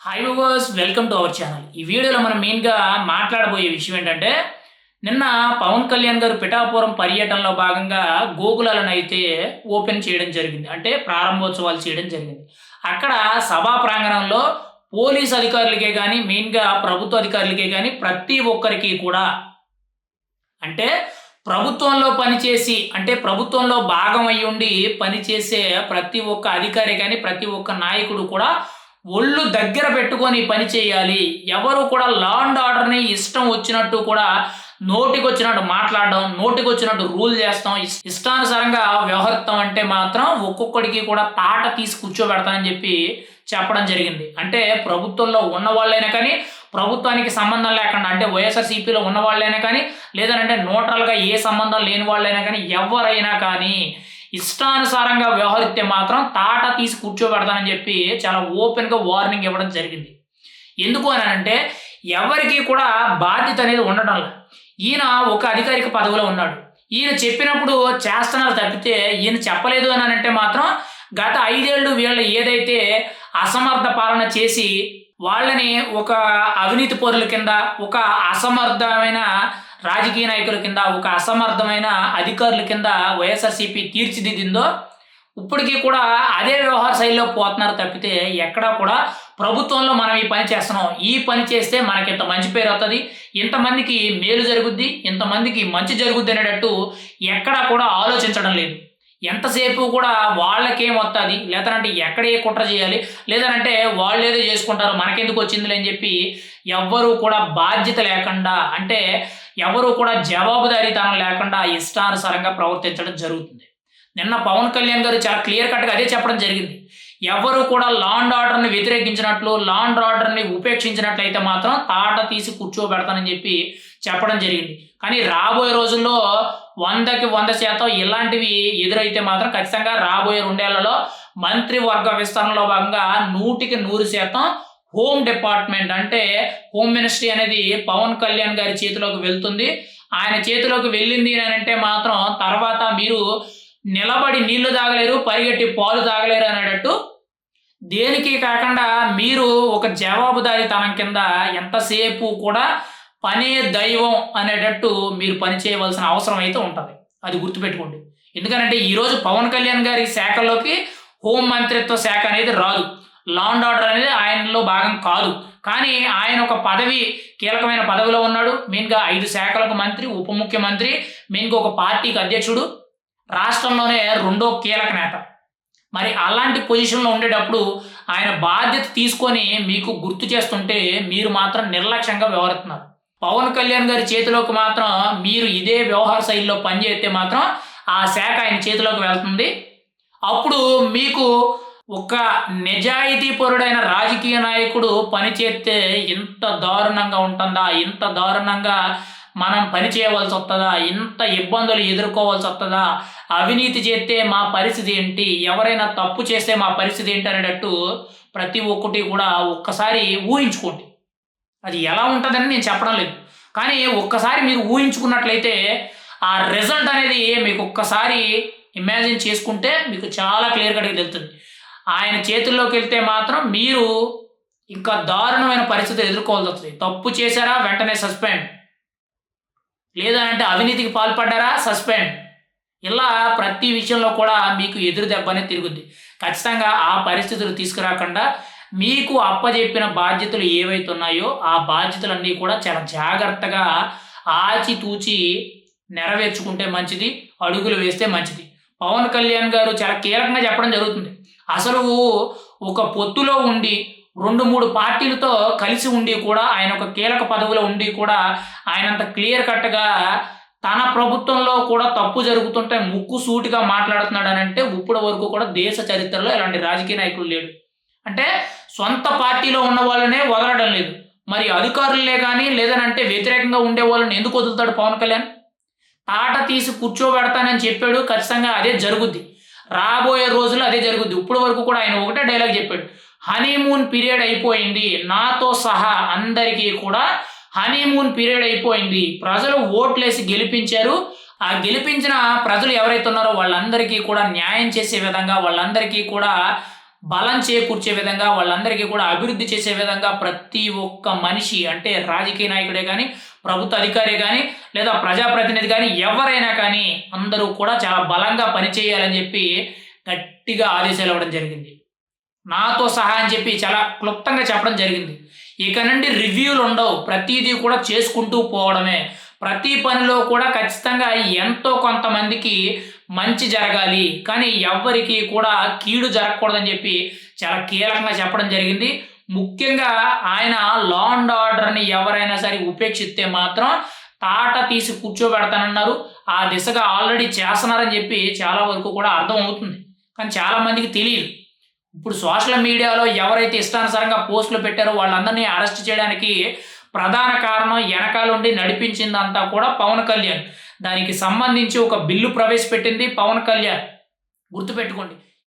Hi viewers, welcome to our channel. ఈ వీడియోలో మనం మెయిన్గా మాట్లాడబోయే విషయం ఏంటంటే, నిన్న పవన్ కళ్యాణ్ గారు పిఠాపురం పర్యటనలో భాగంగా గోకులాలను అయితే ఓపెన్ చేయడం జరిగింది. అంటే ప్రారంభోత్సవాలు చేయడం జరిగింది. అక్కడ సభా ప్రాంగణంలో పోలీస్ అధికారులకే కానీ, మెయిన్గా ప్రభుత్వ అధికారులకే కానీ ప్రతి ఒక్కరికి కూడా అంటే ప్రభుత్వంలో పనిచేసి అంటే ప్రభుత్వంలో భాగం అయ్యుండి పనిచేసే ప్రతి ఒక్క అధికారి కానీ, ప్రతి ఒక్క నాయకుడు కూడా ఒళ్ళు దగ్గర పెట్టుకొని పని చేయాలి. ఎవరు కూడా లా అండ్ ఆర్డర్‌ని ఇష్టం వచ్చినట్టు కూడా నోటికొచ్చినట్టు మాట్లాడడం, నోటికొచ్చినట్టు రూల్ చేస్తాం, ఇష్టానుసారంగా వ్యవహరిస్తాం అంటే మాత్రం ఒక్కొక్కడికి కూడా తాట తీసి కూర్చోబెడతానని చెప్పి చెప్పడం జరిగింది. అంటే ప్రభుత్వంలో ఉన్నవాళ్ళైనా కానీ, ప్రభుత్వానికి సంబంధం లేకుండా అంటే వైఎస్ఆర్‌సీపీలో ఉన్నవాళ్ళైనా కానీ, లేదనంటే న్యూట్రల్‌గా ఏ సంబంధం లేని వాళ్ళైనా కానీ, ఎవరైనా కానీ ఇష్టానుసారంగా వ్యవహరిస్తే మాత్రం తాట తీసి కూర్చోబెడతానని చెప్పి చాలా ఓపెన్‌గా వార్నింగ్ ఇవ్వడం జరిగింది. ఎందుకు అనంటే ఎవరికీ కూడా బాధ్యత అనేది ఉండడం లేదు. ఈయన ఒక అధికారిక పదవిలో ఉన్నాడు. ఈయన చెప్పినప్పుడు చేస్తున్నారు తప్పితే ఈయన చెప్పలేదు అనంటే మాత్రం గత 5 ఏళ్ళు వీళ్ళు ఏదైతే అసమర్థ పాలన చేసి వాళ్ళని ఒక అవినీతి పరుల కింద, ఒక అసమర్థమైన రాజకీయ నాయకుల కింద, ఒక అసమర్థమైన అధికారుల కింద వైఎస్ఆర్‌సీపీ తీర్చిదిద్దిందో, ఇప్పటికి కూడా అదే వ్యవహార శైలిలో పోతున్నారు తప్పితే ఎక్కడా కూడా ప్రభుత్వంలో మనం ఈ పని చేస్తున్నాం, ఈ పని చేస్తే మనకింత మంచి పేరు వస్తది, ఇంతమందికి మేలు జరుగుద్ది, ఇంతమందికి మంచి జరుగుద్ది అనేటట్టు ఎక్కడా కూడా ఆలోచించడం లేదు. ఎంతసేపు కూడా వాళ్ళకేమొత్తది, లేదనంటే ఎక్కడ ఏ కుట్ర చేయాలి, లేదనంటే వాళ్ళేదో చేసుకుంటారు మనకెందుకు వచ్చిందిలే అని చెప్పి ఎవ్వరూ కూడా బాధ్యత లేకుండా అంటే ఎవరు కూడా జవాబుదారీతనం లేకుండా ఇష్టానుసారంగా ప్రవర్తించడం జరుగుతుంది. నిన్న పవన్ కళ్యాణ్ గారు చాలా క్లియర్ కట్‌గా అదే చెప్పడం జరిగింది. ఎవరు కూడా లా అండ్ ఆర్డర్‌ని వ్యతిరేకించినట్లు, లా అండ్ ఆర్డర్‌ని ఉపేక్షించినట్లయితే మాత్రం తాట తీసి కూర్చోబెడతానని చెప్పి చెప్పడం జరిగింది. కానీ రాబోయే రోజుల్లో 100కి 100% ఇలాంటివి ఎదురైతే మాత్రం ఖచ్చితంగా రాబోయే 2 ఏళ్లలో మంత్రివర్గ విస్తరణలో భాగంగా 100కి 100% హోమ్ డిపార్ట్మెంట్ అంటే హోమ్ మినిస్ట్రీ అనేది పవన్ కళ్యాణ్ గారి చేతిలోకి వెళ్తుంది. ఆయన చేతిలోకి వెళ్ళింది అనంటే మాత్రం తర్వాత మీరు నిలబడి నీళ్లు తాగలేరు, పరిగెట్టి పాలు తాగలేరు అనేటట్టు దేనికి కాకుండా మీరు ఒక జవాబుదారీతనం కింద ఎంతసేపు కూడా పనే దైవం అనేటట్టు మీరు పని చేయవలసిన అవసరం అయితే ఉంటది. అది గుర్తుపెట్టుకోండి. ఎందుకనంటే ఈరోజు పవన్ కళ్యాణ్ గారి శాఖలోకి హోం మంత్రిత్వ శాఖ అనేది రాదు. లా అండ్ ఆర్డర్ అనేది ఆయనలో భాగం కాదు. కానీ ఆయన ఒక పదవి, కీలకమైన పదవిలో ఉన్నాడు. మెయిన్‌గా 5 శాఖలకు మంత్రి, ఉప ముఖ్యమంత్రి, మెయిన్‌గా ఒక పార్టీకి అధ్యక్షుడు, రాష్ట్రంలోనే రెండో కీలక నేత. మరి అలాంటి పొజిషన్‌లో ఉండేటప్పుడు ఆయన బాధ్యత తీసుకొని మీకు గుర్తు చేస్తుంటే మీరు మాత్రం నిర్లక్ష్యంగా వ్యవహరిస్తున్నారు. పవన్ కళ్యాణ్ గారి చేతిలోకి మాత్రం మీరు ఇదే వ్యవహార శైలిలో పనిచేస్తే మాత్రం ఆ శాఖ ఆయన చేతిలోకి వెళ్తుంది. అప్పుడు మీకు ఒక నిజాయితీపరుడైన రాజకీయ నాయకుడు పనిచేస్తే ఇంత దారుణంగా ఉంటుందా, ఇంత దారుణంగా మనం పని చేయవలసి వస్తుందా, ఇంత ఇబ్బందులు ఎదుర్కోవాల్సి వస్తుందా, అవినీతి చేస్తే మా పరిస్థితి ఏంటి, ఎవరైనా తప్పు చేస్తే మా పరిస్థితి ఏంటి అనేటట్టు ప్రతి ఒక్కటి కూడా ఒక్కసారి ఊహించుకోండి. అది ఎలా ఉంటుందని నేను చెప్పడం లేదు. కానీ ఒక్కసారి మీరు ఊహించుకున్నట్లయితే ఆ రిజల్ట్ అనేది మీకు ఒక్కసారి ఇమాజిన్ చేసుకుంటే మీకు చాలా క్లియర్ కట్‌గా తెలుస్తుంది. ఆయన చేతుల్లోకి వెళ్తే మాత్రం మీరు ఇంకా దారుణమైన పరిస్థితులు ఎదుర్కోవాల్సి వస్తుంది. తప్పు చేశారా వెంటనే సస్పెండ్, లేదంటే అవినీతికి పాల్పడ్డారా సస్పెండ్. ఇలా ప్రతి విషయంలో కూడా మీకు ఎదురు దెబ్బ అనేది తిరుగుద్ది. ఖచ్చితంగా ఆ పరిస్థితులు తీసుకురాకుండా మీకు అప్పజెప్పిన బాధ్యతలు ఏవైతే ఉన్నాయో ఆ బాధ్యతలన్నీ కూడా చాలా జాగ్రత్తగా ఆచితూచి నెరవేర్చుకుంటే మంచిది, అడుగులు వేస్తే మంచిది. పవన్ కళ్యాణ్ గారు చాలా కీలకంగా చెప్పడం జరుగుతుంది. అసలు ఒక పొత్తులో ఉండి 2, 3 పార్టీలతో కలిసి ఉండి కూడా ఆయన ఒక కీలక పదవిలో ఉండి కూడా ఆయనంత క్లియర్ కట్‌గా తన ప్రభుత్వంలో కూడా తప్పు జరుగుతుంటే ముక్కు సూటిగా మాట్లాడుతున్నాడనంటే ఇప్పటి వరకు కూడా దేశ చరిత్రలో ఇలాంటి రాజకీయ నాయకుడు లేడు. అంటే సొంత పార్టీలో ఉన్న వాళ్ళనే వదలడం లేదు. మరి అధికారులనే కానీ లేదనంటే వ్యతిరేకంగా ఉండే వాళ్ళని ఎందుకు వదులుతాడు పవన్ కళ్యాణ్? తాట తీసి కూర్చోబెడతానని చెప్పాడు. ఖచ్చితంగా అదే జరుగుద్ది. రాబోయే రోజుల్లో అదే జరుగుద్ది. ఇప్పటి వరకు కూడా ఆయన ఒకటే డైలాగ్ చెప్పాడు. హనీమూన్ పీరియడ్ అయిపోయింది. నాతో సహా అందరికీ కూడా హనీమూన్ పీరియడ్ అయిపోయింది. ప్రజలు ఓట్లేసి గెలిపించారు. ఆ గెలిపించిన ప్రజలు ఎవరైతే ఉన్నారో వాళ్ళందరికీ కూడా న్యాయం చేసే విధంగా, వాళ్ళందరికీ కూడా బలం చేకూర్చే విధంగా, వాళ్ళందరికీ కూడా అభివృద్ధి చేసే విధంగా ప్రతి ఒక్క మనిషి అంటే రాజకీయ నాయకుడే గానీ, ప్రభుత్వ అధికారి గానీ, లేదా ప్రజాప్రతినిధి గానీ ఎవరైనా కానీ అందరూ కూడా చాలా బలంగా పనిచేయాలని చెప్పి గట్టిగా ఆదేశాలు ఇవ్వడం జరిగింది. నాతో సహా అని చెప్పి చాలా క్లుప్తంగా చెప్పడం జరిగింది. ఇక నుండి రివ్యూలుండవు. ప్రతీదీ కూడా చేసుకుంటూ పోవడమే. ప్రతి పనిలో కూడా ఖచ్చితంగా ఎంతో కొంతమందికి మంచి జరగాలి. కానీ ఎవ్వరికీ కూడా కీడు జరగకూడదని చెప్పి చాలా కీలకంగా చెప్పడం జరిగింది. ముఖ్యంగా ఆయన లా అండ్ ఆర్డర్‌ని ఎవరైనా సరే ఉపేక్షిస్తే మాత్రం తాట తీసి కూర్చోబెడతానన్నారు. ఆ దిశగా ఆల్రెడీ చేస్తన్నారని చెప్పి చాలా వరకు కూడా అర్థమవుతుంది. కానీ చాలా మందికి తెలీదు. ఇప్పుడు సోషల్ మీడియాలో ఎవరైతే ఇష్టానుసారంగా పోస్టులు పెట్టారో వాళ్ళందరినీ అరెస్ట్ చేయడానికి ప్రధాన కారణం ఎనకాలుండి నడిపించిందంతా కూడా పవన్ కళ్యాణ్. దానికి సంబంధించి ఒక బిల్లు ప్రవేశపెట్టింది పవన్ కళ్యాణ్. గుర్తుపెట్టుకోండి.